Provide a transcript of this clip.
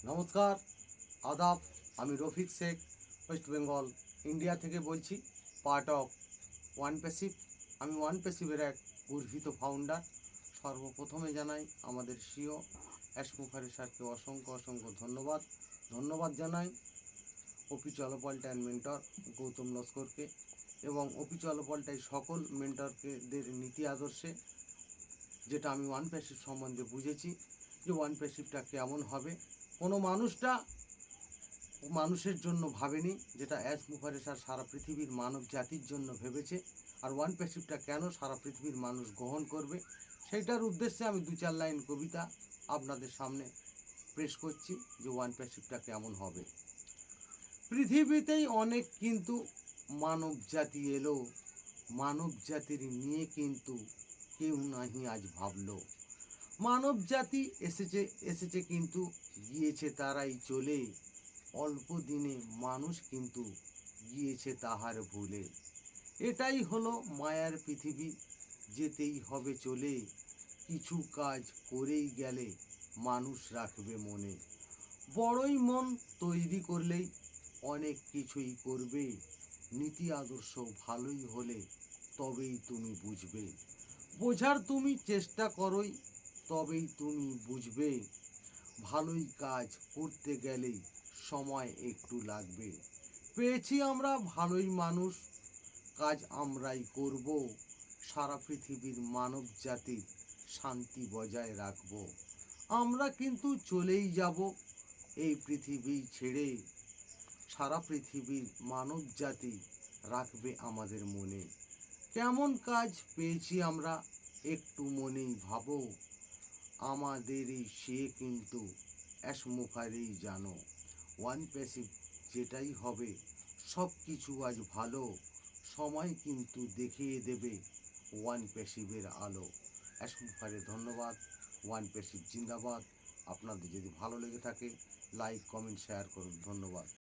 নমস্কার, আদাব। আমি রফিক শেখ, ওয়েস্ট বেঙ্গল ইন্ডিয়া থেকে বলছি, পার্ট অফ ওয়ান প্যাসিভ। আমি ওয়ান প্যাসিভের এক গর্বিত ফাউন্ডার। সর্বপ্রথমে জানাই আমাদের সিও অ্যাশমুখারি স্যারকে অসংখ্য ধন্যবাদ জানাই ওপি চলপাল্টার মেন্টর গৌতম লস্করকে এবং ওপি চলপাল্টাই সকল মেন্টরকেদের নীতি আদর্শে, যেটা আমি ওয়ান প্যাসিভ সম্বন্ধে বুঝেছি যে ওয়ান প্যাসিভটা কেমন হবে। কোনো মানুষের জন্য ভাবেনি, যেটা অ্যাশ মুখার্জি সারা পৃথিবীর মানব জাতির জন্য ভেবেছে। আর ওয়ান প্যাসিভটা কেন সারা পৃথিবীর মানুষ গ্রহণ করবে, সেইটার উদ্দেশ্যে আমি 2-4 লাইন কবিতা আপনাদের সামনে পেশ করছি যে ওয়ান প্যাসিভটা কেমন হবে। পৃথিবীতেই অনেক কিন্তু মানব জাতি এলো, মানব জাতির নিয়ে কিন্তু কেউ নাহি আজ ভাবলো। মানব জাতি এসেছে কিন্তু গিয়েছে তারাই চলে, অল্প দিনে মানুষ কিন্তু গিয়েছে তাহার ভুলে। এটাই হলো মায়ার পৃথিবী, যেতেই হবে চলে, কিছু কাজ করেই গেলে মানুষ রাখবে মনে। বড়ই মন তৈরি করলেই অনেক কিছুই করবে, নীতি আদর্শ ভালোই হলে তবেই তুমি বুঝবে। বোঝার তুমি চেষ্টা করোই, তবেই তুমি বুঝবে, ভালোই কাজ করতে গেলেই সময় একটু লাগবে। পেয়েছি আমরা ভালোই মানুষ, কাজ আমরাই করব, সারা পৃথিবীর মানব জাতির শান্তি বজায় রাখব। আমরা কিন্তু চলেই যাব এই পৃথিবী ছেড়ে, সারা পৃথিবীর মানব জাতি রাখবে আমাদের মনে। কেমন কাজ পেয়েছি আমরা একটু মনেই ভাবো, আমাদেরই সে কিন্তু অ্যাশমুখারেই জানো। ওয়ান প্যাসিভ যেটাই হবে সব কিছু আজ ভালো, সময় কিন্তু দেখিয়ে দেবে ওয়ান প্যাসিভের আলো। অ্যাশমুখারে ধন্যবাদ। ওয়ান প্যাসিভ জিন্দাবাদ। আপনাদের যদি ভালো লেগে থাকে লাইক কমেন্ট শেয়ার করুন। ধন্যবাদ।